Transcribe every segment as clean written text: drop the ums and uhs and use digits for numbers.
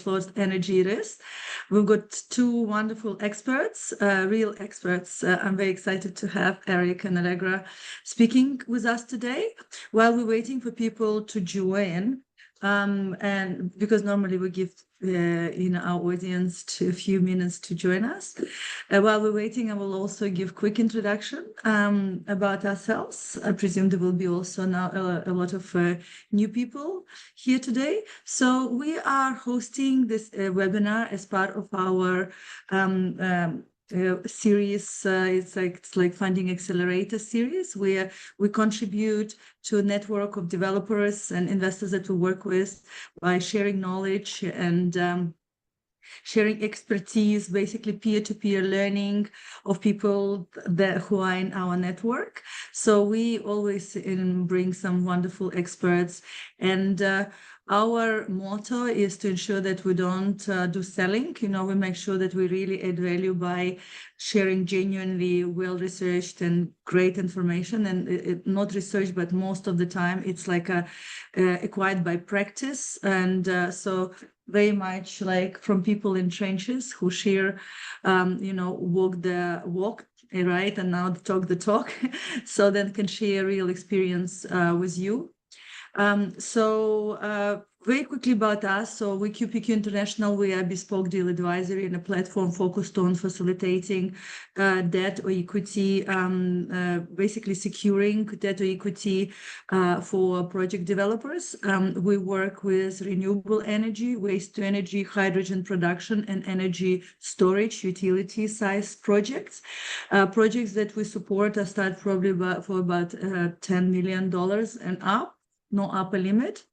baseload energy it is. We've got two wonderful experts, real experts. I'm very excited to have Eric and Allegra speaking with us today while we're waiting for people to join. And because normally we give our audience a few minutes to join us. While we're waiting, I will also give quick introduction about ourselves. I presume there will be also now a lot of new people here today. So we are hosting this webinar as part of our series. It's like Funding Accelerator series, where we contribute to a network of developers and investors that we work with by sharing knowledge and sharing expertise, basically peer-to-peer learning of people who are in our network. So we always bring some wonderful experts, and our motto is to ensure that we don't do selling. We make sure that we really add value by sharing genuinely well-researched and great information, and not research, but most of the time it's like acquired by practice. And so very much like from people in trenches who share, walk the walk, right? And now talk the talk, so then can share real experience with you. Very quickly about us. So we QPQ International, we are bespoke deal advisory and a platform focused on facilitating debt or equity, basically securing debt or equity for project developers. We work with renewable energy, waste to energy, hydrogen production, and energy storage, utility size projects. Projects that we support are start probably for about $10 million and up. No upper limit.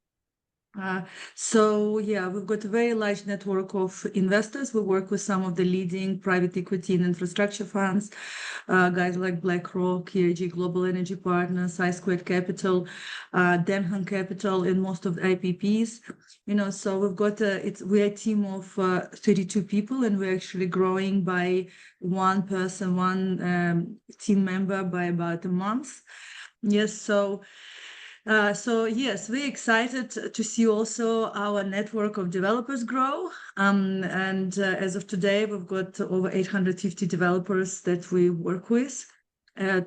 We've got a very large network of investors. We work with some of the leading private equity and infrastructure funds, guys like BlackRock, EIG Global Energy Partners, I-Squared Capital, Denham Capital, and most of the IPPs. So we've got we're a team of 32 people, and we're actually growing by one team member by about a month. Yes, yes, we're excited to see also our network of developers grow. As of today, we've got over 850 developers that we work with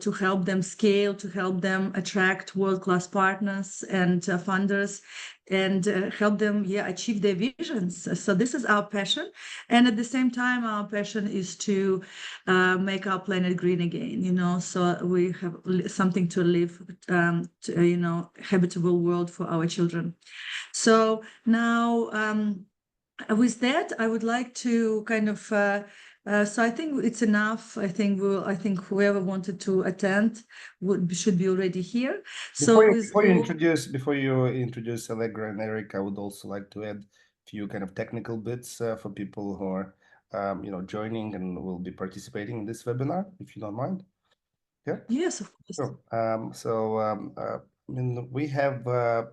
to help them scale, to help them attract world-class partners and funders, and help them achieve their visions. So this is our passion. And at the same time, our passion is to make our planet green again, so we have something to live, habitable world for our children. So now with that, I would like to kind of so I think it's enough. I think whoever wanted to attend should be already here. Before you introduce Allegra and Eric, I would also like to add a few kind of technical bits for people who are joining and will be participating in this webinar, if you don't mind. Yeah. Yes, of course. Sure. We have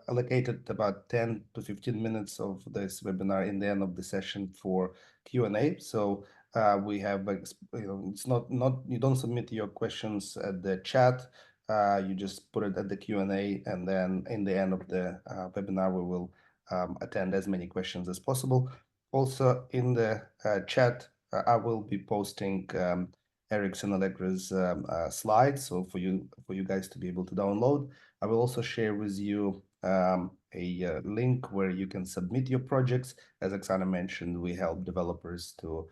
allocated about 10 to 15 minutes of this webinar in the end of the session for Q&A. So we have, it's not you don't submit your questions at the chat. You just put it at the Q&A, and then in the end of the webinar, we will attend as many questions as possible. Also in the chat, I will be posting Eric's and Allegra's slides, so for you guys to be able to download. I will also share with you a link where you can submit your projects. As Oksana mentioned, we help developers to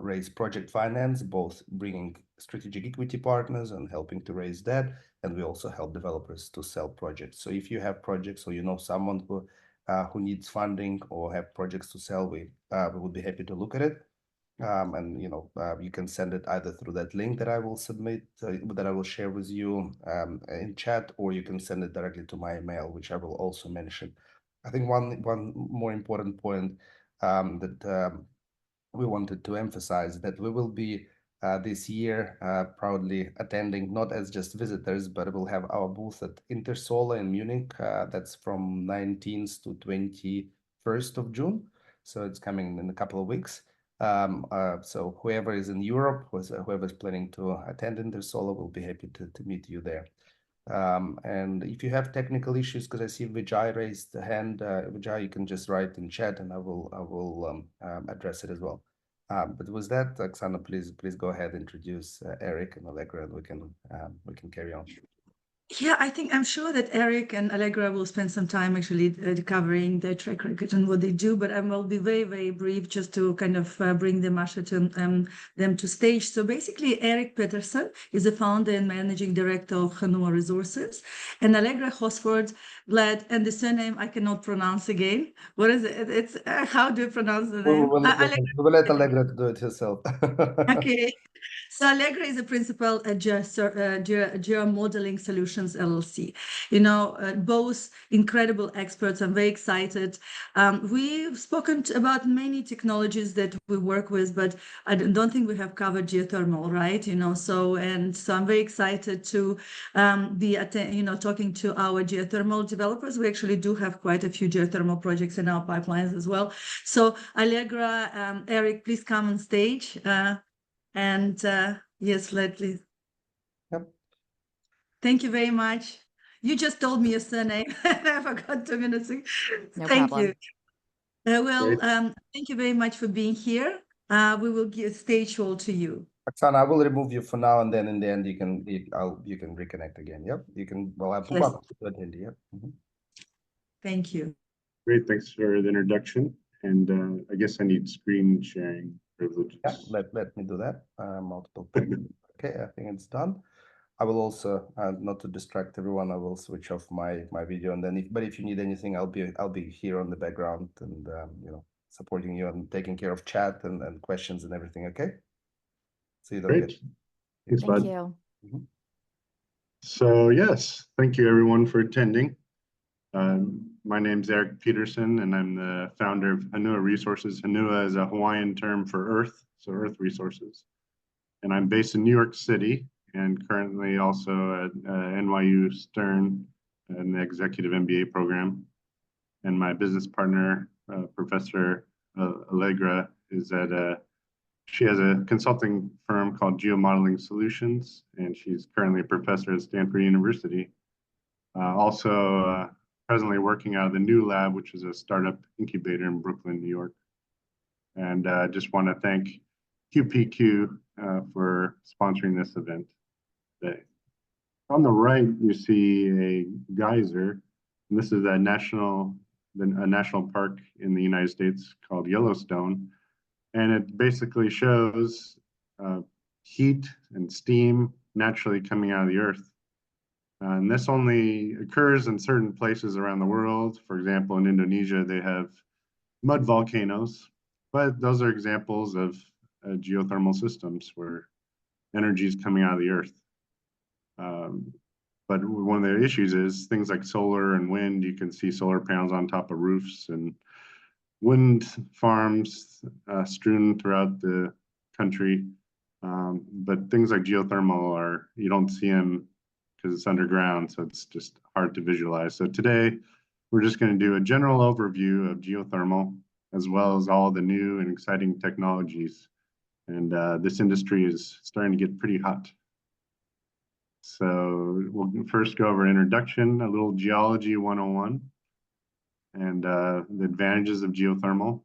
raise project finance, both bringing strategic equity partners and helping to raise debt, and we also help developers to sell projects. So if you have projects or someone who needs funding or have projects to sell, we would be happy to look at it. You can send it either through that link that I will submit, that I will share with you in chat, or you can send it directly to my email, which I will also mention. I think one more important point that we wanted to emphasize, that we will be this year proudly attending, not as just visitors, but we'll have our booth at Intersolar in Munich. That's from 19th to 21st of June. So it's coming in a couple of weeks. So whoever is in Europe, whoever is planning to attend Intersolar, will be happy to meet you there. And if you have technical issues, because I see Vijay raised the hand, Vijay, you can just write in chat, and I will address it as well. But with that, Oksana, please go ahead, introduce Eric and Allegra, and we can carry on. Yeah, I'm sure that Eric and Allegra will spend some time actually covering their track record and what they do, but I will be very, very brief just to kind of bring them to stage. So basically, Eric Peterson is the founder and managing director of Hanua Resources, and Allegra Hosford Glad, and the surname I cannot pronounce again. What is it? It's how do you pronounce the name? We'll let Allegra do it herself. Okay. So Allegra is a principal at Geomodeling Solutions LLC. You know, both incredible experts. I'm very excited. We've spoken about many technologies that we work with, but I don't think we have covered geothermal, right? You know, so I'm very excited to be talking to our geothermal developers. We actually do have quite a few geothermal projects in our pipelines as well. So Allegra, Eric, please come on stage. Yes, please. Yep. Thank you very much. You just told me your surname. I forgot 2 minutes ago. No Thank problem. you. Thank you very much for being here. We will give stage all to you. Oksana, I will remove you for now, and then in the end you can reconnect again. Yep, you can. Well, I Yes. Yep. Thank you. Great, thanks for the introduction. And I guess I need screen sharing privileges. Yeah, let me do that. Multiple points. Okay, I think it's done. I will also, not to distract everyone, I will switch off my video, and then if you need anything, I'll be here on the background and supporting you and taking care of chat and questions and everything. Okay. So you don't Great. get. Thanks, Thank bud. you. So yes, thank you everyone for attending. My name's Eric Peterson, and I'm the founder of Hanua Resources. Hanua is a Hawaiian term for earth, so earth resources. And I'm based in New York City and currently also at NYU Stern in the executive MBA program. And my business partner, Professor Allegra, she has a consulting firm called Geomodeling Solutions, and she's currently a professor at Stanford University. Also presently working out of the New Lab, which is a startup incubator in Brooklyn, New York. And I just want to thank QPQ for sponsoring this event today. On the right, you see a geyser, and this is a national park in the United States called Yellowstone. And it basically shows heat and steam naturally coming out of the earth. And this only occurs in certain places around the world. For example, in Indonesia, they have mud volcanoes, but those are examples of geothermal systems where energy is coming out of the earth. But one of the issues is things like solar and wind. You can see solar panels on top of roofs and wind farms strewn throughout the country. But things like geothermal you don't see them because it's underground, so it's just hard to visualize. So today, we're just going to do a general overview of geothermal, as well as all the new and exciting technologies. And this industry is starting to get pretty hot. So we'll first go over introduction, a little geology 101, and the advantages of geothermal,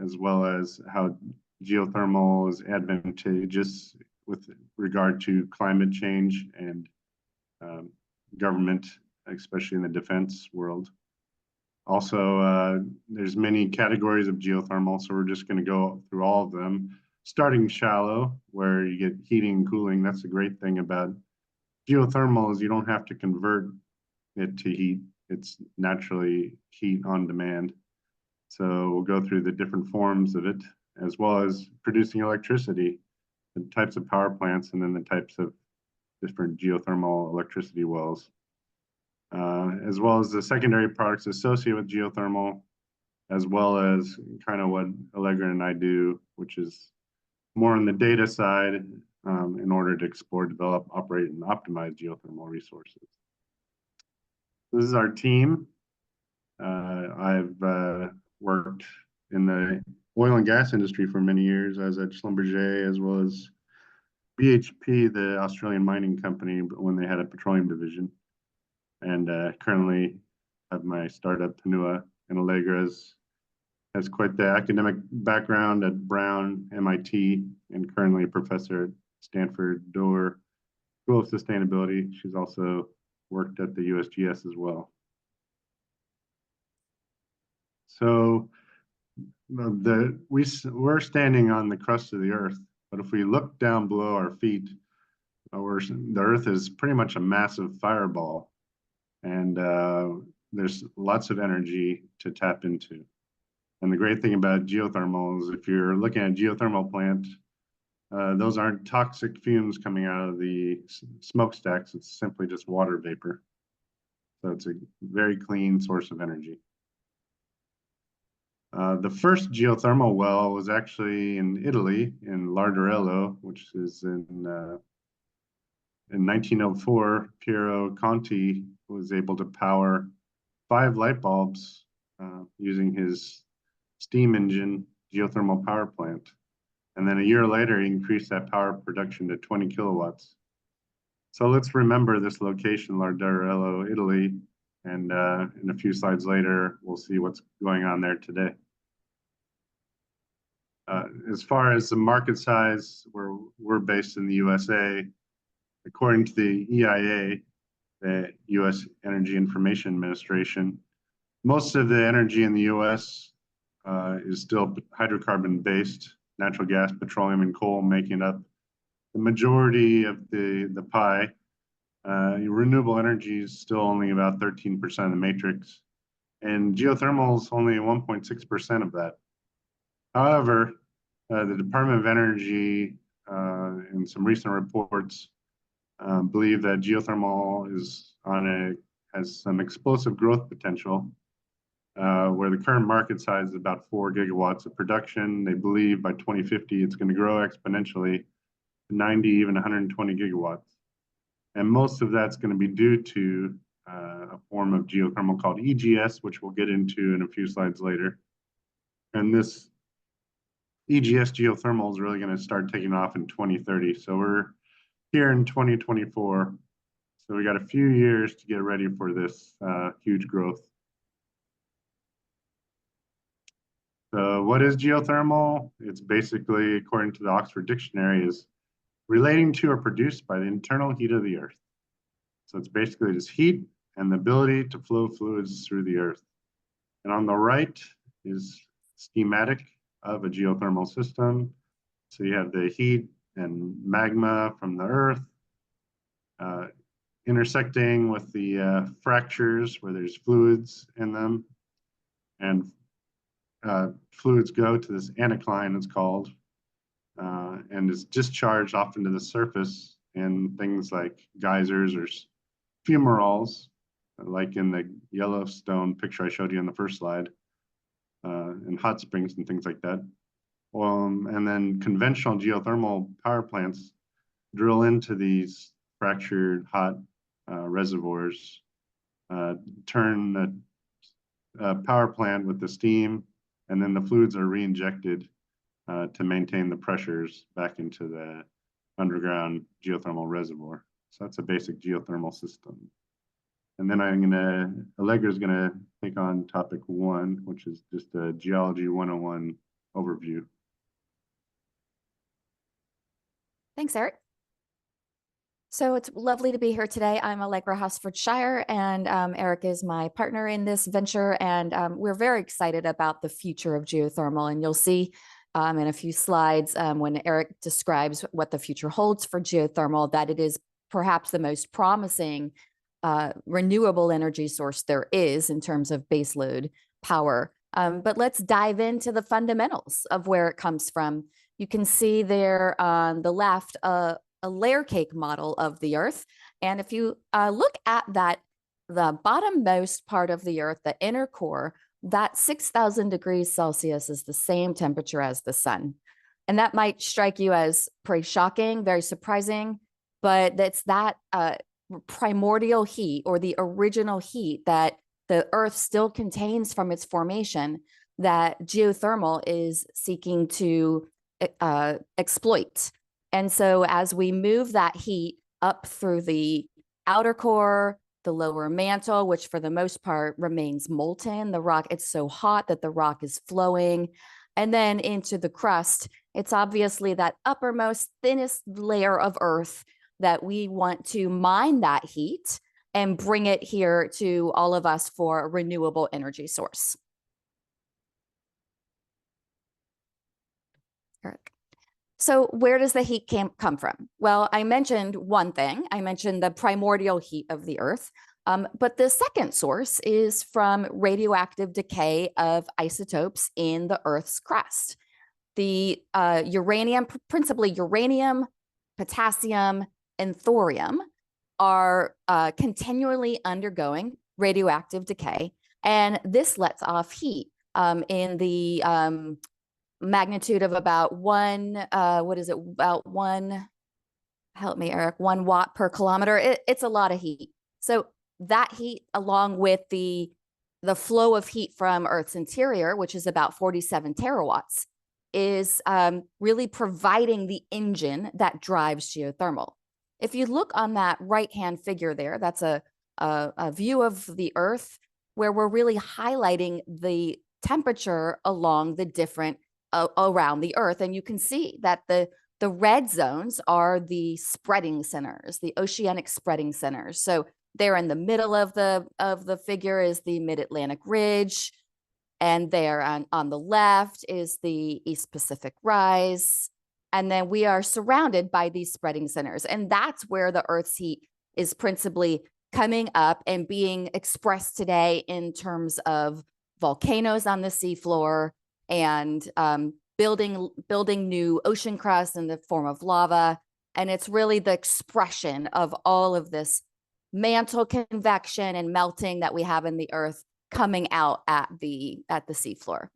as well as how geothermal is advantageous with regard to climate change and government, especially in the defense world. Also, there's many categories of geothermal, so we're just going to go through all of them. Starting shallow, where you get heating and cooling. That's the great thing about geothermal is you don't have to convert it to heat. It's naturally heat on demand. So we'll go through the different forms of it, as well as producing electricity, the types of power plants, and then the types of different geothermal electricity wells, as well as the secondary products associated with geothermal, as well as kind of what Allegra and I do, which is more on the data side in order to explore, develop, operate, and optimize geothermal resources. This is our team. I've worked in the oil and gas industry for many years. I was at Schlumberger, as well as BHP, the Australian mining company, when they had a petroleum division. And currently have my startup, Hanua, and Allegra's has quite the academic background at Brown, MIT, and currently a professor at Stanford Doerr School of Sustainability. She's also worked at the USGS as well. So we're standing on the crust of the Earth, but if we look down below our feet, the Earth is pretty much a massive fireball, and there's lots of energy to tap into. And the great thing about geothermal is if you're looking at a geothermal plant, those aren't toxic fumes coming out of the smokestacks. It's simply just water vapor. So it's a very clean source of energy. The first geothermal well was actually in Italy, in Larderello, which is in 1904. Piero Conti was able to power 5 light bulbs using his steam engine geothermal power plant. And then a year later, he increased that power production to 20 kilowatts. So let's remember this location, Larderello, Italy. And in a few slides later, we'll see what's going on there today. As far as the market size, we're based in the USA. According to the EIA, the US Energy Information Administration, most of the energy in the US is still hydrocarbon based, natural gas, petroleum, and coal making up the majority of the pie. Renewable energy is still only about 13% of the matrix, and geothermal is only 1.6% of that. However, the Department of Energy in some recent reports believe that geothermal has some explosive growth potential, where the current market size is about 4 gigawatts of production. They believe by 2050 it's going to grow exponentially to 90, even 120 gigawatts. And most of that's going to be due to a form of geothermal called EGS, which we'll get into in a few slides later. And this EGS geothermal is really going to start taking off in 2030. So we're here in 2024. So we got a few years to get ready for this huge growth. So what is geothermal? It's basically, according to the Oxford Dictionary, is relating to or produced by the internal heat of the earth. So it's basically just heat and the ability to flow fluids through the earth. And on the right is schematic of a geothermal system. So you have the heat and magma from the earth intersecting with the fractures where there's fluids in them. And fluids go to this anticline, it's called, and is discharged off into the surface in things like geysers or fumaroles, like in the Yellowstone picture I showed you in the first slide, and hot springs and things like that. And then conventional geothermal power plants drill into these fractured hot reservoirs, turn the power plant with the steam, and then the fluids are re-injected to maintain the pressures back into the underground geothermal reservoir. So that's a basic geothermal system. And then Allegra's gonna take on topic 1, which is just a geology 101 overview. Thanks, Eric. So it's lovely to be here today. I'm Allegra Hosford-Shire, and Eric is my partner in this venture. And we're very excited about the future of geothermal. And you'll see in a few slides when Eric describes what the future holds for geothermal, that it is perhaps the most promising renewable energy source there is in terms of baseload power. But let's dive into the fundamentals of where it comes from. You can see there on the left a layer cake model of the Earth. And if you look at that, the bottommost part of the Earth, the inner core, that 6,000 degrees Celsius is the same temperature as the sun. And that might strike you as pretty shocking, very surprising, but it's that primordial heat, or the original heat that the Earth still contains from its formation, that geothermal is seeking to exploit And so as we move that heat up through the outer core, the lower mantle, which for the most part remains molten, the rock, it's so hot that the rock is flowing, and then into the crust, it's obviously that uppermost, thinnest layer of Earth that we want to mine that heat and bring it here to all of us for a renewable energy source. Eric. So where does the heat come from? Well, I mentioned one thing. I mentioned the primordial heat of the Earth. But the second source is from radioactive decay of isotopes in the Earth's crust. The uranium, principally uranium, potassium, and thorium are continually undergoing radioactive decay. And this lets off heat in the magnitude of about help me, Eric, 1 watt per kilometer. It's a lot of heat. So that heat, along with the flow of heat from Earth's interior, which is about 47 terawatts, is really providing the engine that drives geothermal. If you look on that right-hand figure there, that's a view of the Earth where we're really highlighting the temperature along the different around the Earth. And you can see that the red zones are the spreading centers, the oceanic spreading centers. So there in the middle of the figure is the Mid-Atlantic Ridge. And there on the left is the East Pacific Rise. And then we are surrounded by these spreading centers. And that's where the Earth's heat is principally coming up and being expressed today in terms of volcanoes on the seafloor and building new ocean crust in the form of lava. And it's really the expression of all of this mantle convection and melting that we have in the Earth coming out at the seafloor.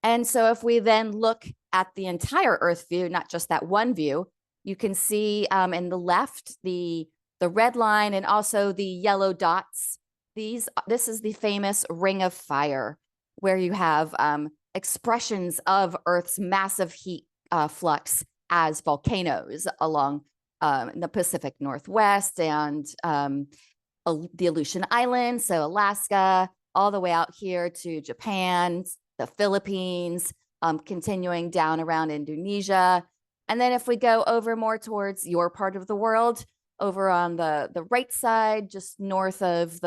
And so if we then look at the entire Earth view, not just that one view, you can see in the left, the red line and also the yellow dots. This is the famous Ring of Fire, where you have expressions of Earth's massive heat flux as volcanoes along the Pacific Northwest and the Aleutian Islands, so Alaska, all the way out here to Japan, the Philippines, continuing down around Indonesia. And then if we go over more towards your part of the world, over on the right side, just north of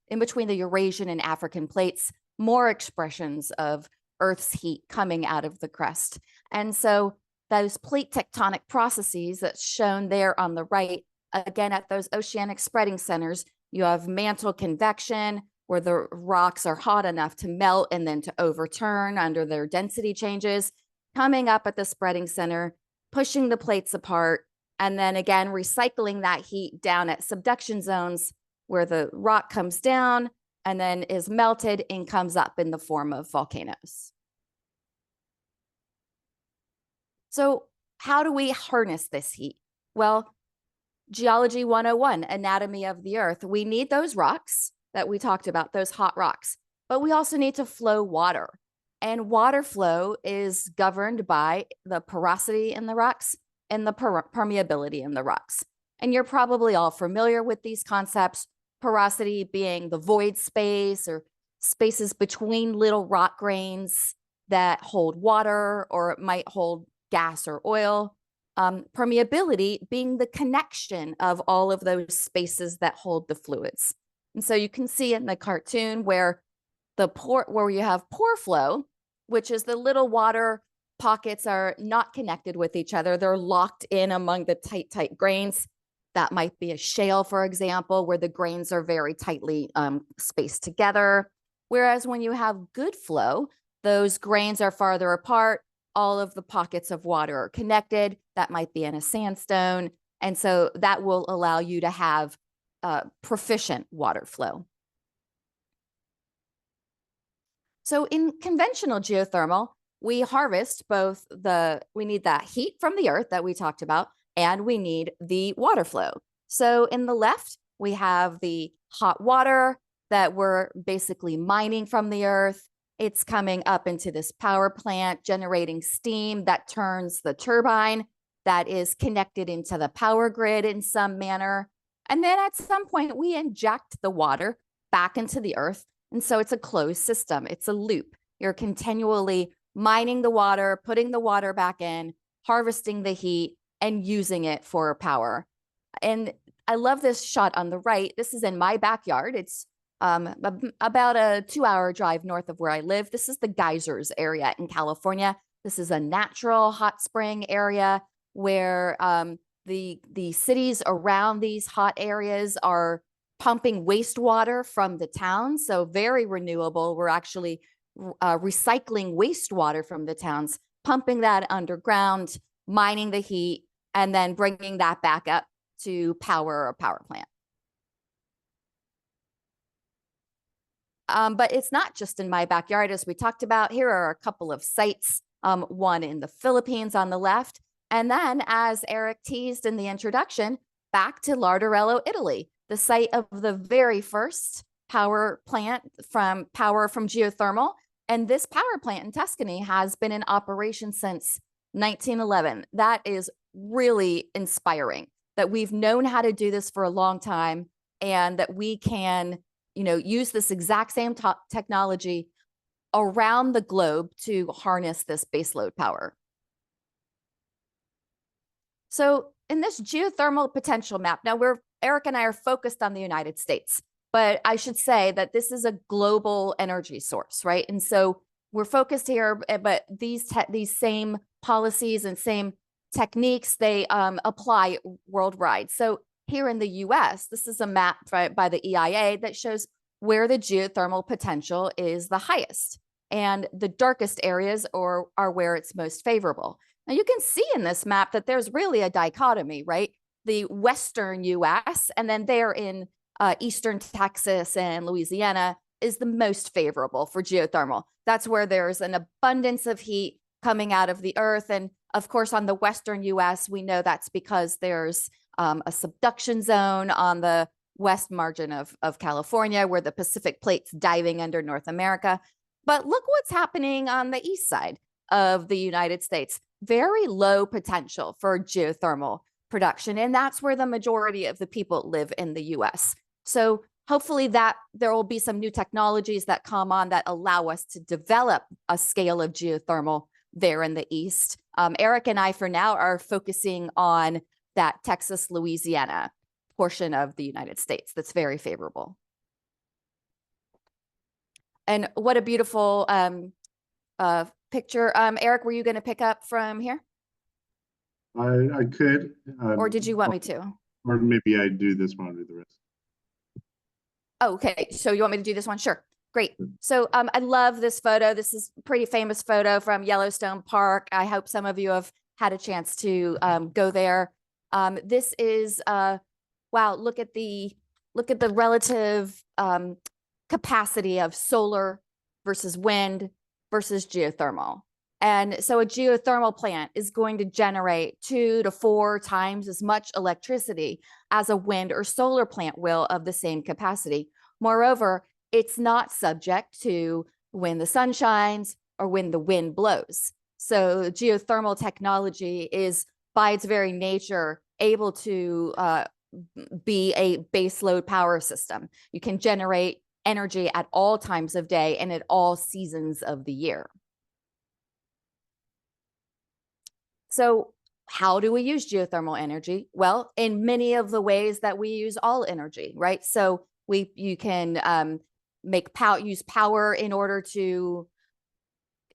in between the Eurasian and African plates, more expressions of Earth's heat coming out of the crust. And so those plate tectonic processes that's shown there on the right, again, at those oceanic spreading centers, you have mantle convection, where the rocks are hot enough to melt and then to overturn under their density changes, coming up at the spreading center, pushing the plates apart, and then again, recycling that heat down at subduction zones where the rock comes down and then is melted and comes up in the form of volcanoes. So how do we harness this heat? Well, Geology 101, anatomy of the Earth. We need those rocks that we talked about, those hot rocks, but we also need to flow water. And water flow is governed by the porosity in the rocks and the permeability in the rocks. And you're probably all familiar with these concepts, porosity being the void space or spaces between little rock grains that hold water or it might hold gas or oil. Permeability being the connection of all of those spaces that hold the fluids. And so you can see in the cartoon where you have pore flow, which is the little water pockets are not connected with each other. They're locked in among the tight grains. That might be a shale, for example, where the grains are very tightly spaced together. Whereas when you have good flow, those grains are farther apart. All of the pockets of water are connected. That might be in a sandstone. And so that will allow you to have proficient water flow. So in conventional geothermal, we harvest we need that heat from the Earth that we talked about, and we need the water flow. So in the left, we have the hot water that we're basically mining from the Earth. It's coming up into this power plant, generating steam that turns the turbine that is connected into the power grid in some manner. And then at some point, we inject the water back into the earth. And so it's a closed system. It's a loop. You're continually mining the water, putting the water back in, harvesting the heat, and using it for power. And I love this shot on the right. This is in my backyard. It's about a 2-hour drive north of where I live. This is the geysers area in California. This is a natural hot spring area where the cities around these hot areas are pumping wastewater from the town. So very renewable. We're actually recycling wastewater from the towns, pumping that underground, mining the heat, and then bringing that back up to power a power plant. But it's not just in my backyard, as we talked about. Here are a couple of sites, one in the Philippines on the left, and then, as Eric teased in the introduction, back to Larderello, Italy, the site of the very first power plant from geothermal. And this power plant in Tuscany has been in operation since 1911. That is really inspiring, that we've known how to do this for a long time, and that we can, use this exact same technology around the globe to harness this baseload power. So in this geothermal potential map, now Eric and I are focused on the United States, but I should say that this is a global energy source, right? And so we're focused here, but these same policies and same techniques, they apply worldwide. So here in the US, this is a map by the EIA that shows where the geothermal potential is the highest. And the darkest areas are where it's most favorable. Now you can see in this map that there's really a dichotomy, right? The Western US, and then there in Eastern Texas and Louisiana is the most favorable for geothermal. That's where there's an abundance of heat coming out of the earth. And of course, on the Western US, we know that's because there's a subduction zone on the west margin of California, where the Pacific plate's diving under North America. But look what's happening on the east side of the United States. Very low potential for geothermal production. And that's where the majority of the people live in the US. So hopefully that there will be some new technologies that come on that allow us to develop a scale of geothermal there in the east. Eric and I, for now, are focusing on that Texas, Louisiana portion of the United States that's very favorable. And what a beautiful picture. Eric, were you going to pick up from here? I could. Or did you want me to? Or maybe I do this one or do the rest. Oh, okay. So you want me to do this one? Sure. Great. So I love this photo. This is a pretty famous photo from Yellowstone Park. I hope some of you have had a chance to go there. This is, wow, look at the relative capacity of solar versus wind versus geothermal. And so a geothermal plant is going to generate 2 to 4 times as much electricity as a wind or solar plant will of the same capacity. Moreover, it's not subject to when the sun shines or when the wind blows. So geothermal technology is, by its very nature, able to be a baseload power system. You can generate energy at all times of day and at all seasons of the year. So how do we use geothermal energy? Well, in many of the ways that we use all energy, right? So you can use power in order to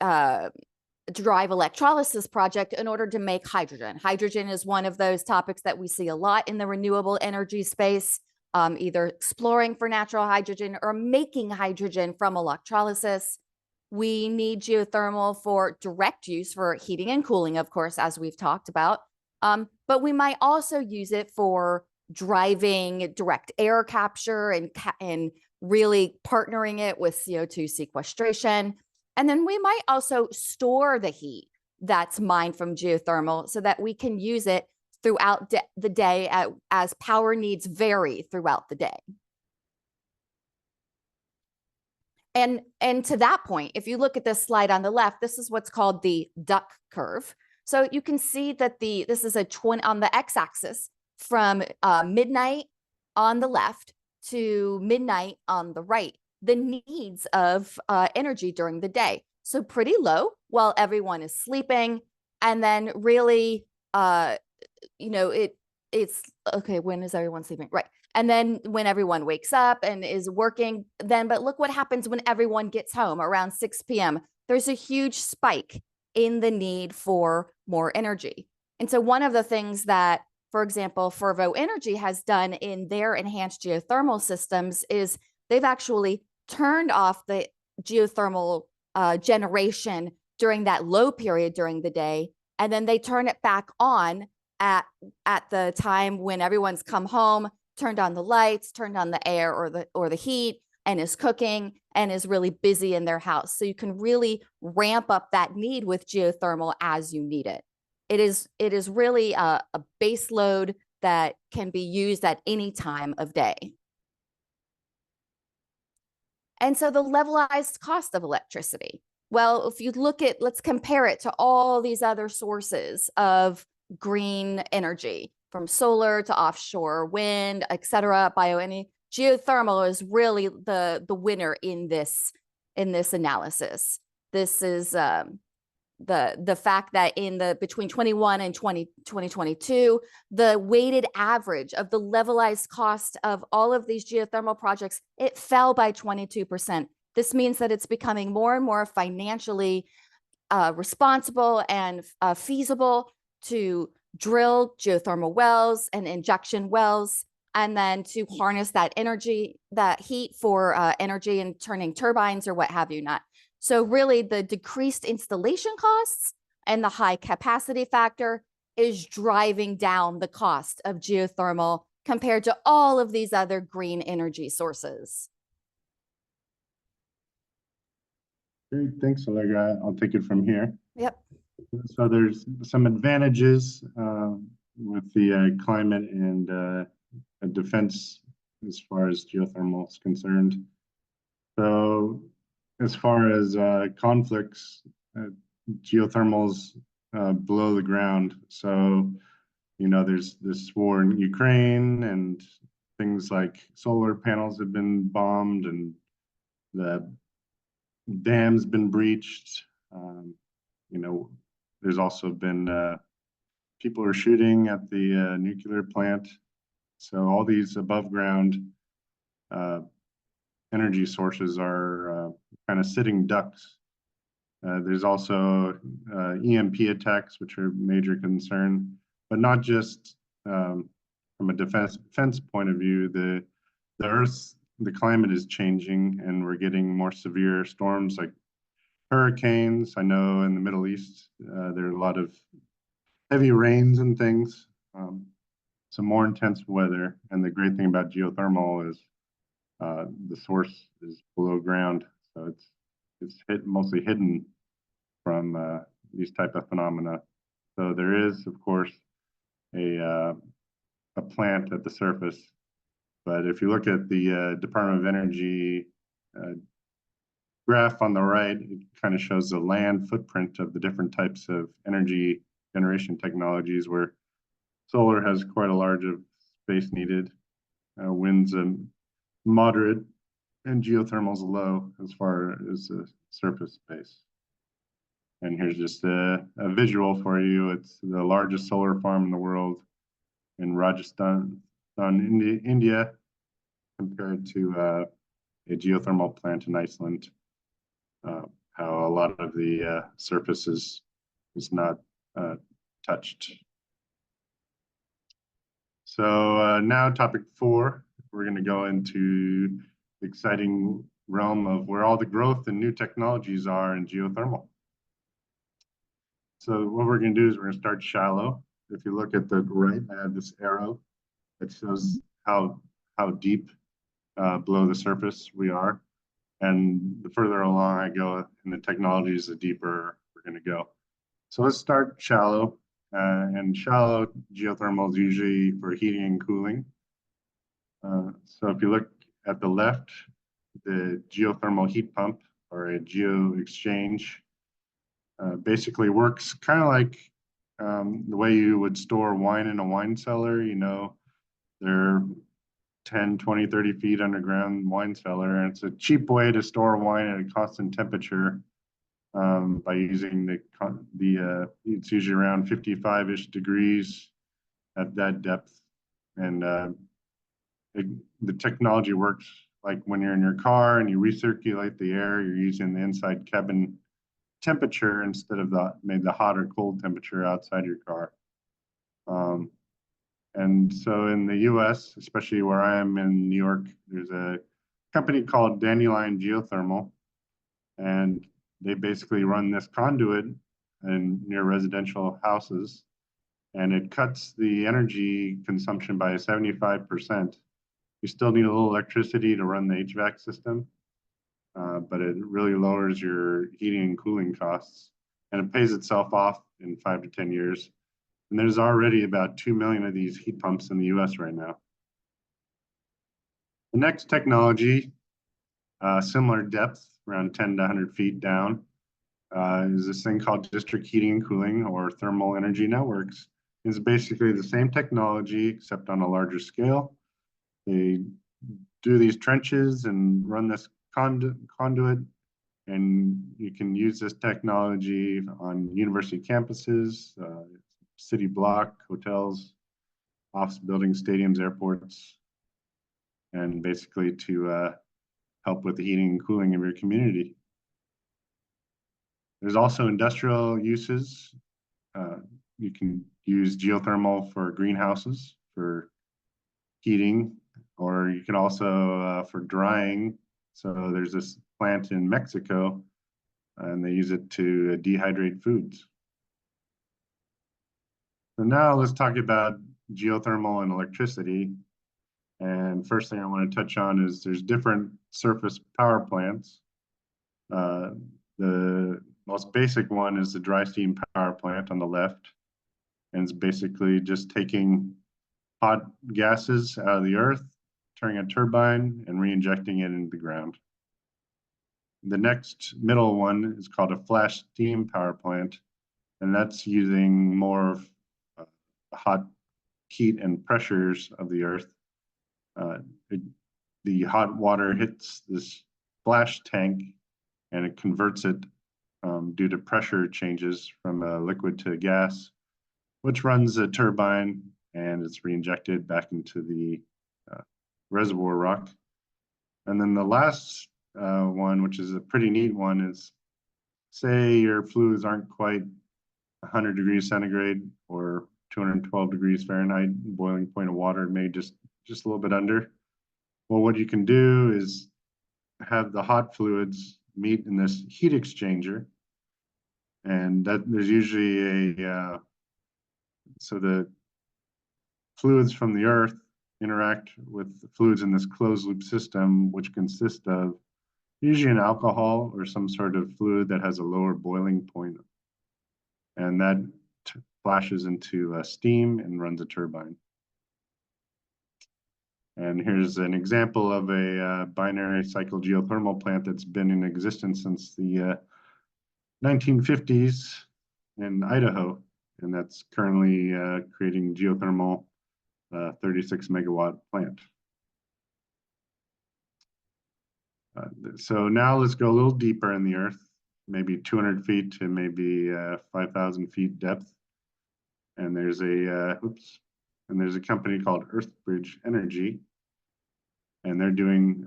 drive electrolysis project in order to make hydrogen. Hydrogen is one of those topics that we see a lot in the renewable energy space, either exploring for natural hydrogen or making hydrogen from electrolysis. We need geothermal for direct use for heating and cooling, of course, as we've talked about. But we might also use it for driving direct air capture and really partnering it with CO2 sequestration. And then we might also store the heat that's mined from geothermal so that we can use it throughout the day as power needs vary throughout the day. And to that point, if you look at this slide on the left, this is what's called the duck curve. So you can see that this is a 20 on the x-axis from midnight on the left to midnight on the right, the needs of energy during the day. So pretty low while everyone is sleeping. And then really, it's okay. When is everyone sleeping? Right. And then when everyone wakes up and is working, but look what happens when everyone gets home around 6 p.m. There's a huge spike in the need for more energy. And so one of the things that, for example, Fervo Energy has done in their enhanced geothermal systems is they've actually turned off the geothermal generation during that low period during the day. And then they turn it back on at the time when everyone's come home, turned on the lights, turned on the air or the heat, and is cooking and is really busy in their house. So you can really ramp up that need with geothermal as you need it. It is really a base load that can be used at any time of day. And so the levelized cost of electricity. Well, if you look at, let's compare it to all these other sources of green energy, from solar to offshore wind, et cetera, bioenergy. Geothermal is really the winner in this analysis. This is the fact that between 21 and 2022, the weighted average of the levelized cost of all of these geothermal projects, it fell by 22%. This means that it's becoming more and more financially responsible and feasible to drill geothermal wells and injection wells, and then to harness that energy, that heat for energy and turning turbines or what have you not. So really the decreased installation costs and the high capacity factor is driving down the cost of geothermal compared to all of these other green energy sources. Great, thanks, Allegra. I'll take it from here. Yep. So there's some advantages with the climate and defense as far as geothermal is concerned. So as far as conflicts, geothermals below the ground. So, there's this war in Ukraine and things like solar panels have been bombed and the dam's been breached. There's also been people are shooting at the nuclear plant. So all these above ground energy sources are kind of sitting ducks. There's also EMP attacks, which are a major concern, but not just from a defense point of view. The climate is changing, and we're getting more severe storms like hurricanes. I know in the Middle East, there are a lot of heavy rains and things, some more intense weather. And the great thing about geothermal is the source is below ground, so it's mostly hidden from these type of phenomena. So there is, of course, a plant at the surface, but if you look at the Department of Energy graph on the right, it kind of shows the land footprint of the different types of energy generation technologies, where solar has quite a large of space needed, wind's moderate, and geothermal's low as far as the surface space. And here's just a visual for you. It's the largest solar farm in the world in Rajasthan, India, compared to a geothermal plant in Iceland. How a lot of the surface is not touched. So now topic 4, we're going to go into the exciting realm of where all the growth and new technologies are in geothermal. So what we're going to do is we're going to start shallow. If you look at the right, I have this arrow that shows how deep below the surface we are. And the further along I go in the technologies, the deeper we're going to go. So let's start shallow. And shallow geothermal is usually for heating and cooling. So if you look at the left, the geothermal heat pump, or a geo exchange. Basically works kind of like the way you would store wine in a wine cellar. You know, they're 10, 20, 30 feet underground wine cellar. And it's a cheap way to store wine at a constant temperature by using it's usually around 55-ish degrees at that depth. And the technology works like when you're in your car and you recirculate the air, you're using the inside cabin temperature instead of the hot or cold temperature outside your car. And so in the US, especially where I am in New York, there's a company called Dandelion Geothermal, and they basically run this conduit near residential houses, and it cuts the energy consumption by 75%. You still need a little electricity to run the HVAC system, but it really lowers your heating and cooling costs, and it pays itself off in 5 to 10 years. And there's already about 2 million of these heat pumps in the US right now. The next technology, similar depth, around 10 to 100 feet down, is this thing called district heating and cooling, or thermal energy networks. It's basically the same technology, except on a larger scale. They do these trenches and run this conduit, and you can use this technology on university campuses, city block, hotels, office buildings, stadiums, airports, and basically to help with the heating and cooling of your community. There's also industrial uses. You can use geothermal for greenhouses for heating, or you can also for drying. So there's this plant in Mexico, and they use it to dehydrate foods. So now let's talk about geothermal and electricity. And first thing I want to touch on is there's different surface power plants. The most basic one is the dry steam power plant on the left. And it's basically just taking hot gases out of the earth, turning a turbine, and re-injecting it into the ground. The next middle one is called a flash steam power plant, and that's using more of hot heat and pressures of the earth. The hot water hits this flash tank, and it converts it due to pressure changes from a liquid to a gas, which runs a turbine, and it's re-injected back into the reservoir rock. And then the last one, which is a pretty neat one, is say your fluids aren't quite 100 degrees centigrade or 212 degrees Fahrenheit, boiling point of water, maybe just a little bit under. Well, what you can do is have the hot fluids meet in this heat exchanger, and that there's usually so the fluids from the earth interact with the fluids in this closed loop system, which consists of usually an alcohol or some sort of fluid that has a lower boiling point. And that flashes into steam and runs a turbine. And here's an example of a binary cycle geothermal plant that's been in existence since the 1950s in Idaho. And that's currently creating geothermal 36 megawatt plant. So now let's go a little deeper in the earth, maybe 200 feet to maybe 5,000 feet depth. And there's a company called EarthBridge Energy, and they're doing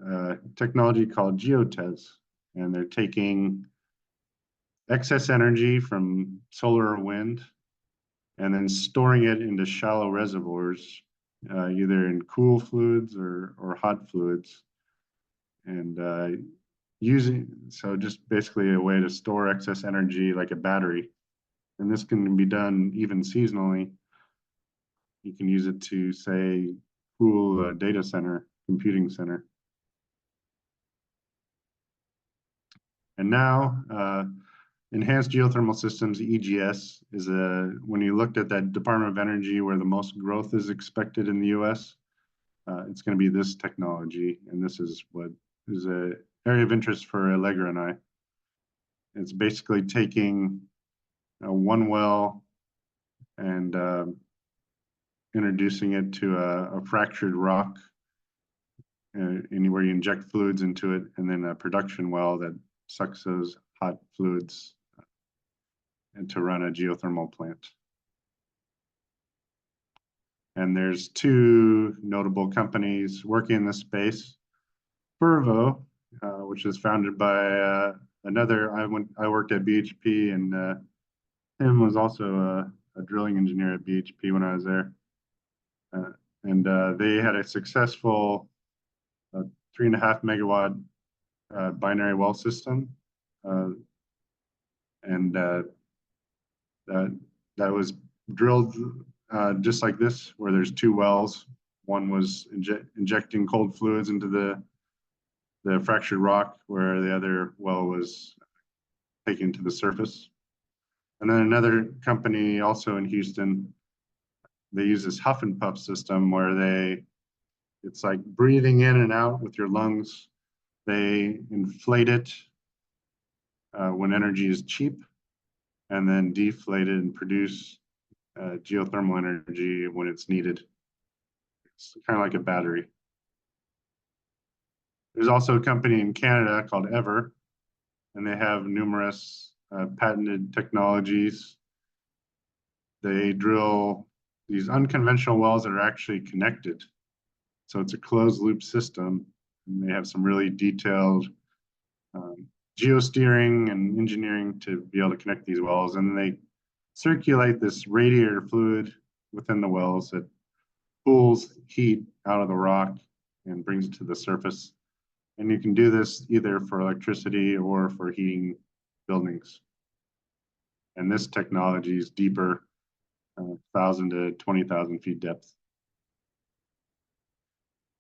technology called geotez, and they're taking excess energy from solar or wind and then storing it into shallow reservoirs, either in cool fluids or hot fluids, and so just basically a way to store excess energy like a battery. And this can be done even seasonally. You can use it to, say, cool a data center, computing center. And now, enhanced geothermal systems, EGS, is when you looked at that Department of Energy where the most growth is expected in the US, it's going to be this technology, and this is what is an area of interest for Allegra and I. It's basically taking one well and introducing it to a fractured rock, anywhere you inject fluids into it, and then a production well that sucks those hot fluids and to run a geothermal plant. And there's two notable companies working in this space. Fervo, which is founded by another, I worked at BHP, and him was also a drilling engineer at BHP when I was there. And they had a successful 3.5 megawatt binary well system. And that was drilled just like this, where there's two wells. One was injecting cold fluids into the fractured rock, where the other well was taken to the surface. And then another company also in Houston, they use this huff and puff system where it's like breathing in and out with your lungs. They inflate it when energy is cheap, and then deflate it and produce geothermal energy when it's needed. It's kind of like a battery. There's also a company in Canada called Ever, and they have numerous patented technologies. They drill these unconventional wells that are actually connected. So it's a closed loop system, and they have some really detailed geosteering and engineering to be able to connect these wells. And they circulate this radiator fluid within the wells that pulls heat out of the rock and brings it to the surface. And you can do this either for electricity or for heating buildings. And this technology is deeper, 1,000 to 20,000 feet depth.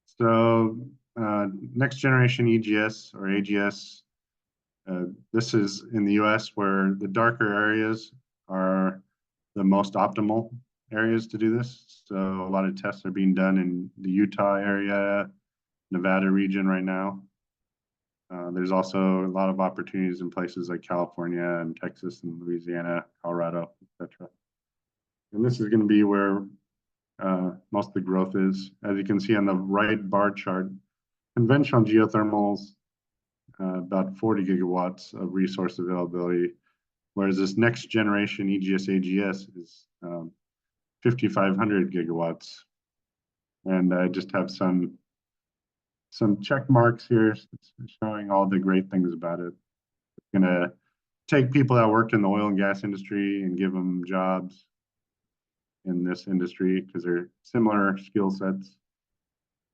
So next generation EGS or AGS, this is in the US, where the darker areas are the most optimal areas to do this. So a lot of tests are being done in the Utah area, Nevada region right now. There's also a lot of opportunities in places like California and Texas and Louisiana, Colorado, etc. And this is going to be where most of the growth is. As you can see on the right bar chart, conventional geothermals, about 40 gigawatts of resource availability, whereas this next generation EGS AGS is 5,500 gigawatts. And I just have some check marks here showing all the great things about it. It's going to take people that worked in the oil and gas industry and give them jobs in this industry because they're similar skill sets.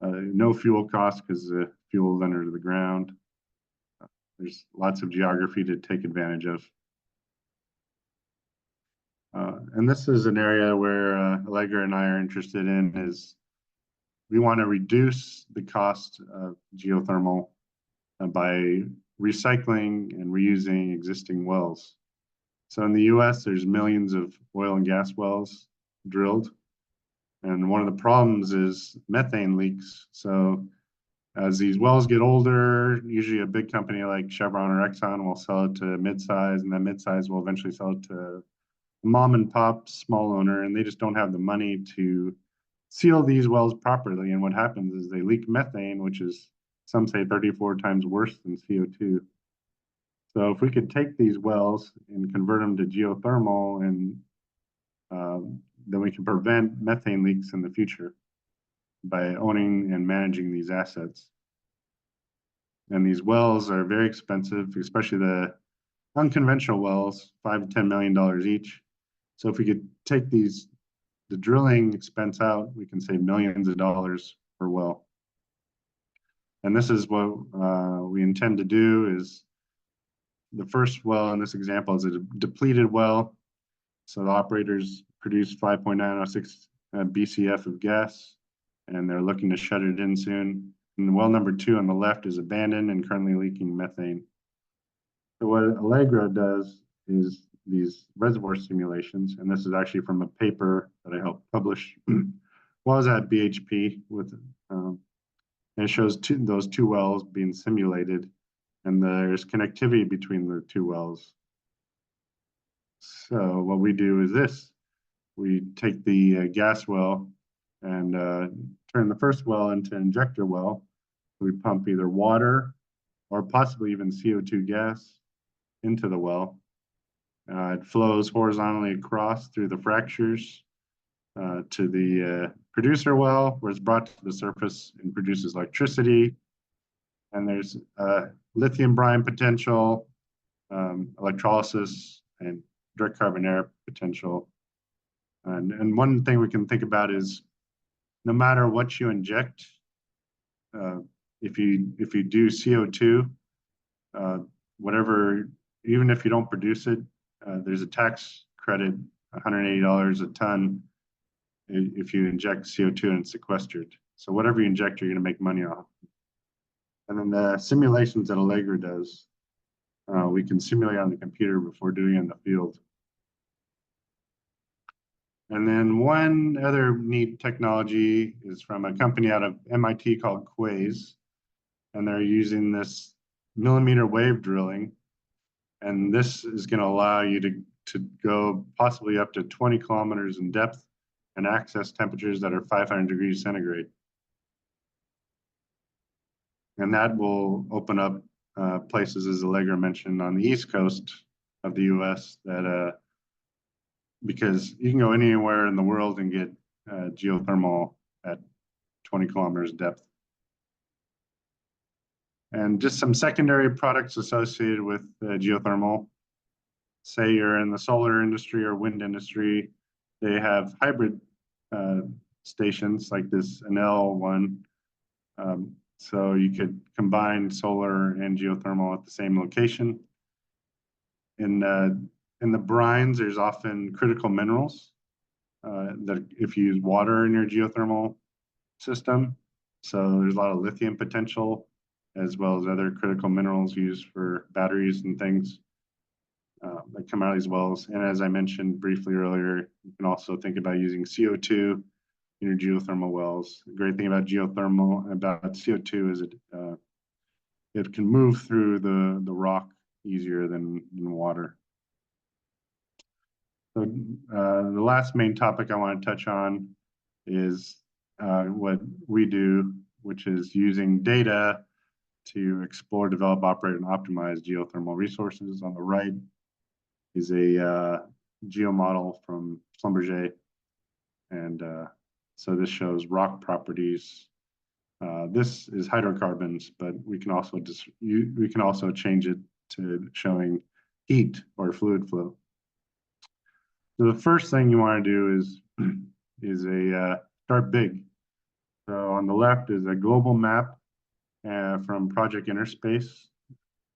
No fuel costs because the fuel is under the ground. There's lots of geography to take advantage of. And this is an area where Allegra and I are interested in, is we want to reduce the cost of geothermal by recycling and reusing existing wells. So in the US, there's millions of oil and gas wells drilled. And one of the problems is methane leaks. So as these wells get older, usually a big company like Chevron or Exxon will sell it to midsize, and then midsize will eventually sell it to a mom and pop small owner, and they just don't have the money to seal these wells properly. And what happens is they leak methane, which is, some say, 34 times worse than CO2. So if we could take these wells and convert them to geothermal, and then we can prevent methane leaks in the future by owning and managing these assets. And these wells are very expensive, especially the unconventional wells, $5 to $10 million each. So if we could take the drilling expense out, we can save millions of dollars per well. And this is what we intend to do. Is the first well in this example is a depleted well. So the operators produce 5.906 BCF of gas, and they're looking to shut it in soon. And well number 2 on the left is abandoned and currently leaking methane. So what Allegra does is these reservoir simulations, and this is actually from a paper that I helped publish while I was at BHP with And it shows those two wells being simulated, and there's connectivity between the two wells. So what we do is this. We take the gas well and turn the first well into an injector well. We pump either water or possibly even CO2 gas into the well. It flows horizontally across through the fractures to the producer well, where it's brought to the surface and produces electricity. And there's lithium brine potential, electrolysis, and direct carbon air potential. And one thing we can think about is no matter what you inject, if you do CO2, whatever, even if you don't produce it, there's a tax credit, $180 a ton, if you inject CO2 and it's sequestered. So whatever you inject, you're going to make money off. And then the simulations that Allegra does, we can simulate on the computer before doing it in the field. And then one other neat technology is from a company out of MIT called Quaise, and they're using this millimeter wave drilling. And this is going to allow you to go possibly up to 20 kilometers in depth and access temperatures that are 500 degrees centigrade. And that will open up places, as Allegra mentioned, on the East Coast of the US that because you can go anywhere in the world and get geothermal at 20 kilometers depth. And just some secondary products associated with geothermal. Say you're in the solar industry or wind industry, they have hybrid stations like this Enel one. So you could combine solar and geothermal at the same location. In the brines, there's often critical minerals that if you use water in your geothermal system. So there's a lot of lithium potential, as well as other critical minerals used for batteries and things that come out of these wells. And as I mentioned briefly earlier, you can also think about using CO2 in your geothermal wells. The great thing about geothermal, about CO2 is it can move through the rock easier than water. So the last main topic I want to touch on is what we do, which is using data to explore, develop, operate, and optimize geothermal resources. On the right is a geomodel from Schlumberger. And so this shows rock properties. This is hydrocarbons, but we can also change it to showing heat or fluid flow. So the first thing you want to do is start big. So on the left is a global map from Project Interspace,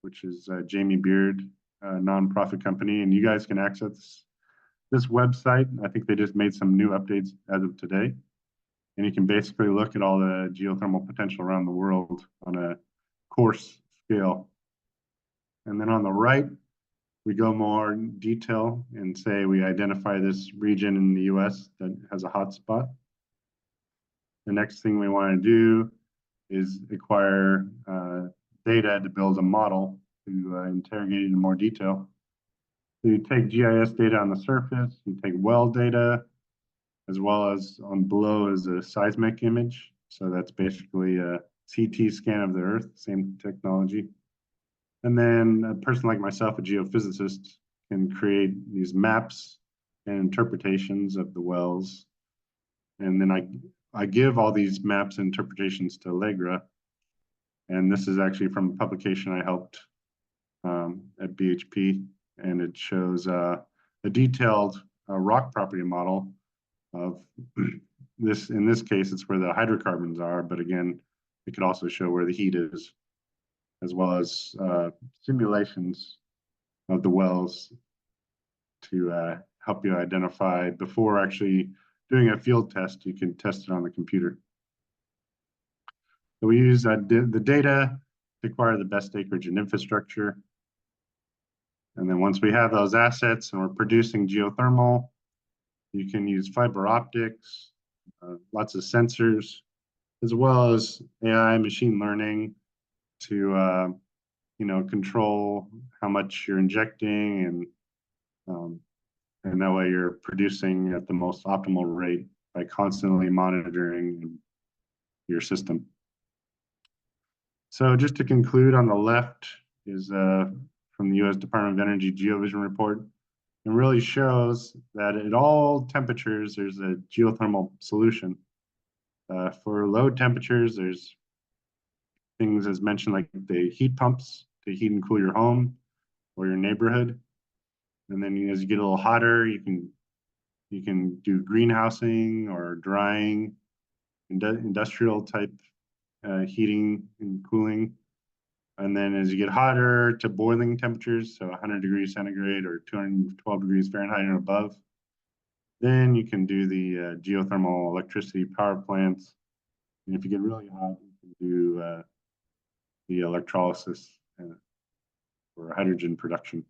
which is Jamie Beard, a nonprofit company, and you guys can access this website. I think they just made some new updates as of today. And you can basically look at all the geothermal potential around the world on a coarse scale. And then on the right, we go more in detail and say we identify this region in the US that has a hotspot. The next thing we want to do is acquire data to build a model to interrogate it in more detail. So you take GIS data on the surface, you take well data, as well as on below is a seismic image. So that's basically a CT scan of the Earth, same technology. And then a person like myself, a geophysicist, can create these maps and interpretations of the wells. And then I give all these maps and interpretations to Allegra. And this is actually from a publication I helped at BHP. And it shows a detailed rock property model of this. In this case, it's where the hydrocarbons are, but again, it could also show where the heat is, as well as simulations of the wells to help you identify before actually doing a field test. You can test it on the computer. So we use the data to acquire the best acreage and infrastructure. And then once we have those assets and we're producing geothermal, you can use fiber optics, lots of sensors as well as AI, machine learning to control how much you're injecting, and that way you're producing at the most optimal rate by constantly monitoring your system. So just to conclude, on the left is from the U.S. Department of Energy GeoVision report. It really shows that at all temperatures, there's a geothermal solution. For low temperatures, there's things as mentioned like the heat pumps to heat and cool your home or your neighborhood. And then as you get a little hotter, you can do greenhousing or drying, industrial type heating and cooling. And then as you get hotter to boiling temperatures, so 100 degrees centigrade or 212 degrees Fahrenheit and above, then you can do the geothermal electricity power plants. And if you get really hot, you can do the electrolysis for hydrogen production.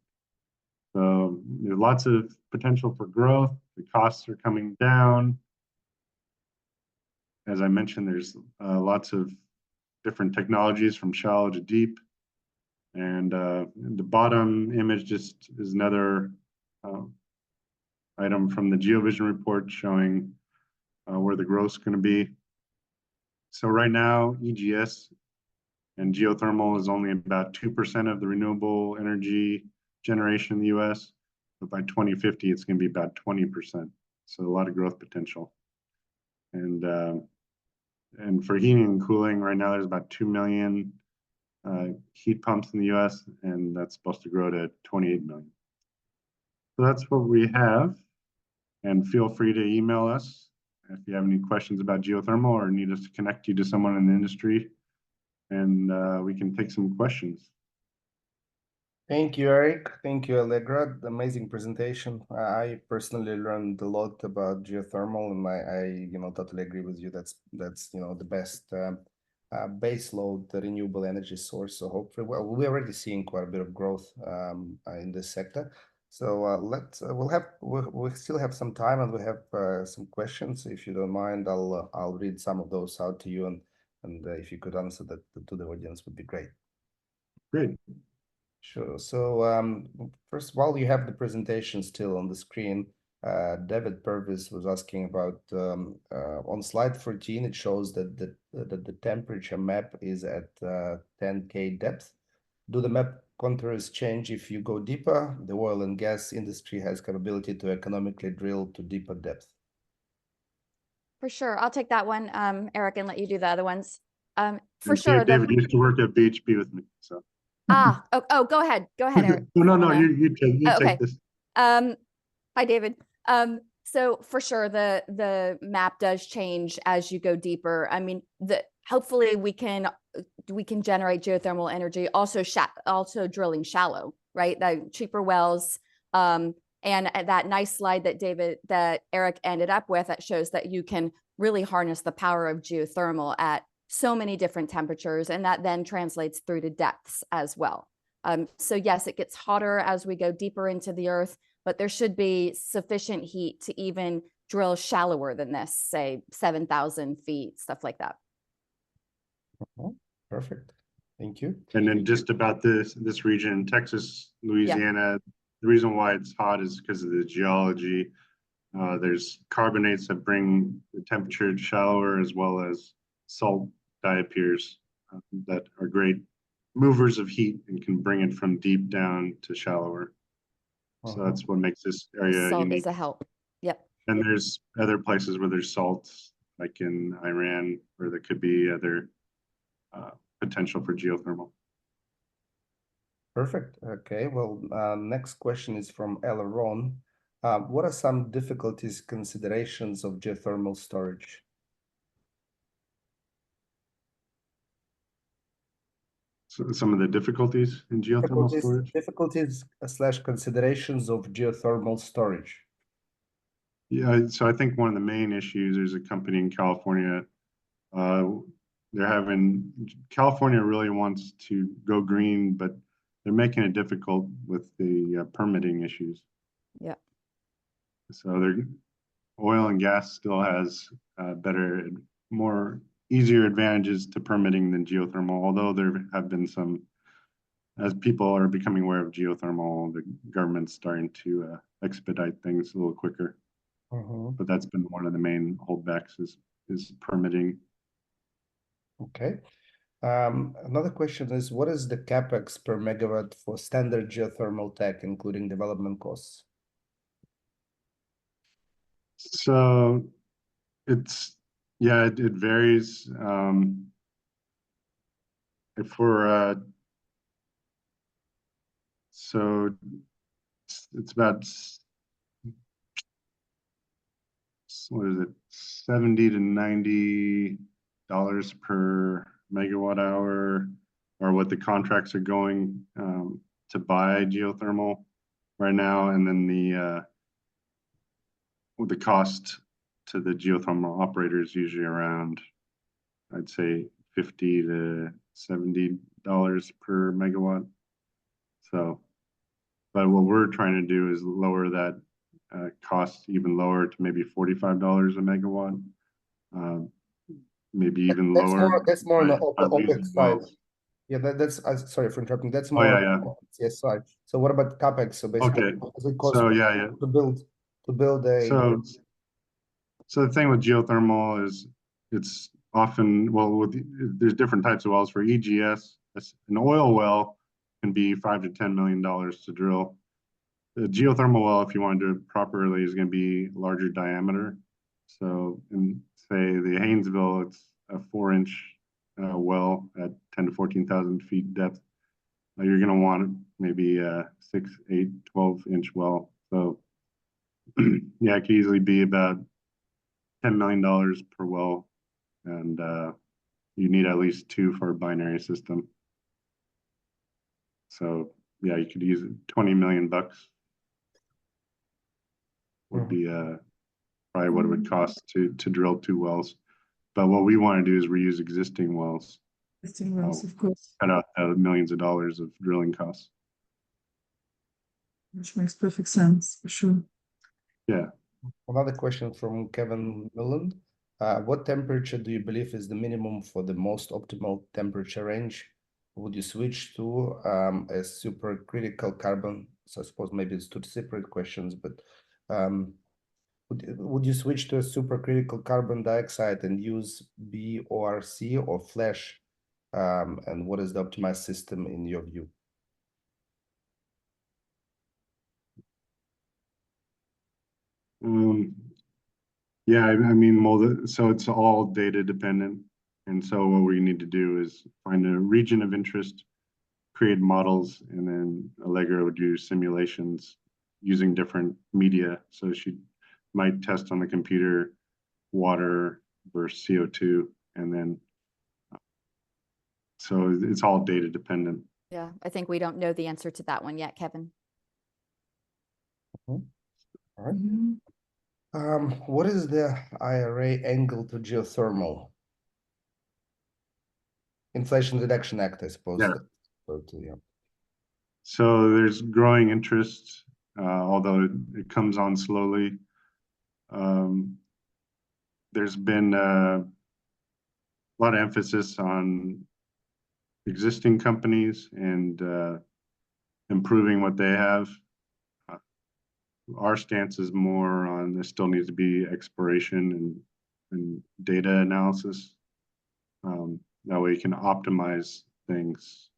So there's lots of potential for growth. The costs are coming down. As I mentioned, there's lots of different technologies from shallow to deep. And the bottom image just is another item from the GeoVision report showing where the growth is going to be. So right now, EGS and geothermal is only about 2% of the renewable energy generation in the US, but by 2050, it's going to be about 20%. So a lot of growth potential. And for heating and cooling, right now there's about 2 million heat pumps in the US, and that's supposed to grow to 28 million. So that's what we have. And feel free to email us if you have any questions about geothermal or need us to connect you to someone in the industry, and we can take some questions. Thank you, Eric. Thank you, Allegra. Amazing presentation. I personally learned a lot about geothermal, and I totally agree with you. That's the best base load renewable energy source. So hopefully, well, we're already seeing quite a bit of growth in this sector. So we still have some time, and we have some questions. If you don't mind, I'll read some of those out to you, and if you could answer that to the audience, would be great. Great. Sure. So first, while you have the presentation still on the screen, David Purvis was asking about on slide 14, it shows that the temperature map is at 10K depth. Do the map contours change if you go deeper? The oil and gas industry has capability to economically drill to deeper depth. For sure. I'll take that one, Eric, and let you do the other ones. For sure. David used to work at BHP with me, so. Go ahead. Go ahead, Eric. No, you take this. Hi, David. So for sure, the map does change as you go deeper. I mean, hopefully we can generate geothermal energy also drilling shallow, right? The cheaper wells. And that nice slide that Eric ended up with, that shows that you can really harness the power of geothermal at so many different temperatures, and that then translates through to depths as well. So yes, it gets hotter as we go deeper into the earth, but there should be sufficient heat to even drill shallower than this, say 7,000 feet, stuff like that. Perfect. Thank you. And then just about this region, Texas, Louisiana, the reason why it's hot is because of the geology. There's carbonates that bring the temperature shallower, as well as salt diapirs that are great movers of heat and can bring it from deep down to shallower. So that's what makes this area salt unique. Is a help. Yep. And there's other places where there's salt, like in Iran, where there could be other potential for geothermal. Perfect. Okay. Well, next question is from Ella Ron. What are some difficulties, considerations of geothermal storage? So some of the difficulties in geothermal storage? Difficulties / considerations of geothermal storage. Yeah, so I think one of the main issues, there's a company in California, California really wants to go green, but they're making it difficult with the permitting issues. Yeah. So oil and gas still has more easier advantages to permitting than geothermal, although there have been some, as people are becoming aware of geothermal, the government's starting to expedite things a little quicker. But that's been one of the main holdbacks is permitting. Okay. Another question is, what is the capex per megawatt for standard geothermal tech, including development costs? So it varies. If we're so it's about, what is it, $70 to $90 per megawatt hour, or what the contracts are going to buy geothermal right now, and then the cost to the geothermal operator is usually around, I'd say, $50 to $70 per megawatt. So, but what we're trying to do is lower that cost even lower to maybe $45 a megawatt, maybe even lower. That's more on the by OpEx using side. wells. Yeah, that's sorry for interrupting. That's Oh, more yeah, on the yes side. So what about capex? So basically, Okay. what does it cost So yeah. to build a So the thing with geothermal is it's often, well, there's different types of wells. For EGS, an oil well can be $5 to $10 million to drill. The geothermal well, if you want to do it properly, is going to be larger diameter. So in, say, the Haynesville, it's a 4-inch well at 10 to 14,000 feet depth. You're going to want maybe a 6, 8, 12-inch well. So yeah, it could easily be about $10 million per well, and you need at least 2 for a binary system. So yeah, you could use 20 million bucks would be probably what it would cost to drill 2 wells. But what we want to do is reuse existing wells, Of course, cut out millions of dollars of drilling costs. which makes perfect sense for sure. Yeah. Another question from Kevin Millen. What temperature do you believe is the minimum for the most optimal temperature range? Would you switch to a supercritical carbon? So I suppose maybe it's 2 separate questions, but would you switch to a supercritical carbon dioxide and use BORC or flash? And what is the optimized system in your view? Yeah, I mean, well, so it's all data dependent. And so what we need to do is find a region of interest, create models, and then Allegro would do simulations using different media. So she might test on the computer water versus CO2, and then so it's all data dependent. Yeah, I think we don't know the answer to that one yet, Kevin. All right. What is the IRA angle to geothermal? Inflation Reduction Act, I suppose. Yeah. Yeah. So there's growing interest, although it comes on slowly. There's been a lot of emphasis on existing companies and improving what they have. Our stance is more on there still needs to be exploration and data analysis. That way you can optimize things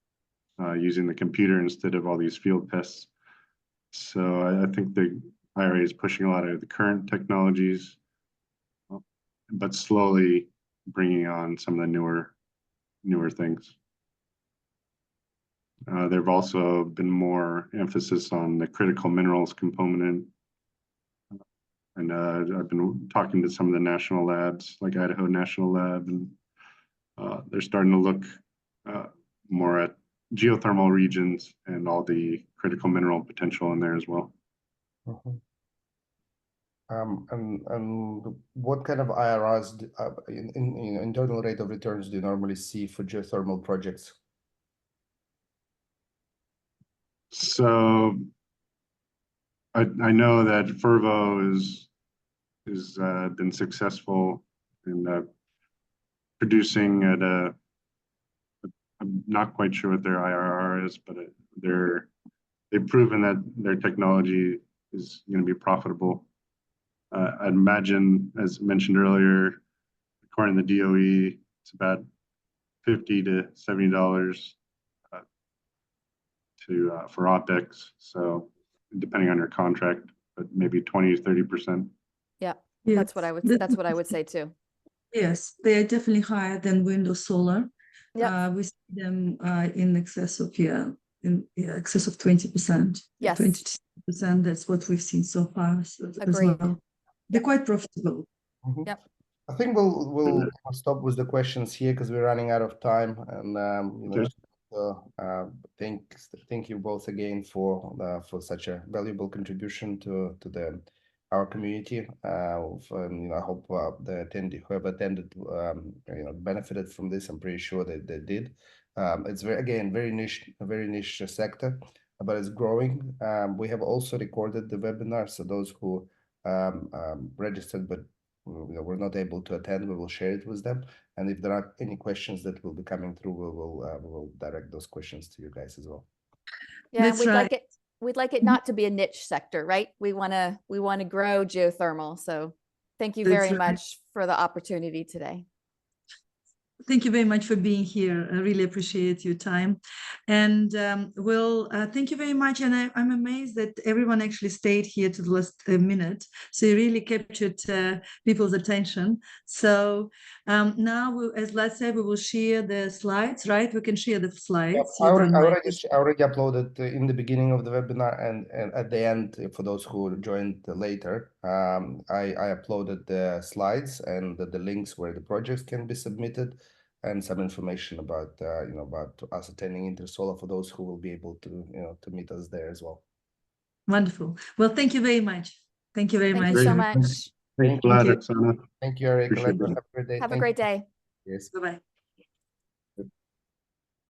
using the computer instead of all these field tests. So I think the IRA is pushing a lot of the current technologies, but slowly bringing on some of the newer things. There have also been more emphasis on the critical minerals component. And I've been talking to some of the national labs, like Idaho National Lab, and they're starting to look more at geothermal regions and all the critical mineral potential in there as well. And what kind of IRRs, internal rate of returns, do you normally see for geothermal projects? So I know that Fervo is been successful in producing at a, I'm not quite sure what their IRR is, but they've proven that their technology is going to be profitable. I'd imagine, as mentioned earlier, according to the DOE, it's about $50 to $70 for OpEx. So depending on your contract, but maybe 20 to 30%. Yeah, Yes, that's what I would say too. Yes, they are definitely higher than wind or solar. Yep. We see them in excess of excess of 20%. Yes. 20%. That's what we've seen so far as Agreed. well. They're quite profitable. Mhm. Yep. I think we'll stop with the questions here because we're running out of time. And Okay. thank you both again for such a valuable contribution to our community. I hope the attendee who have attended benefited from this. I'm pretty sure that they did. It's very niche sector, but it's growing. We have also recorded the webinar, so those who registered but we're not able to attend, we will share it with them. And if there are any questions that will be coming through, we will direct those questions to you guys as well. Yeah, That's we'd right. we'd like it not to be a niche sector, right? We want to grow geothermal. So thank you That's very right. much for the opportunity today. Thank you very much for being here. I really appreciate your time. And thank you very much. And I'm amazed that everyone actually stayed here to the last minute. So you really captured people's attention. So now, as let's say, we will share the slides, right? We can share the slides. I You don't mind. already uploaded in the beginning of the webinar and at the end for those who joined later. I uploaded the slides and the links where the projects can be submitted and some information about about us attending Intersolar for those who will be able to to meet us there as well. Wonderful. Well, thank you very much. Thank you very Thank much. you so Great. much. Thanks a lot, you. Oksana. Thank you, Eric. Appreciate Have that. a great day. Have a Thank great you. day. Yes. Bye-bye.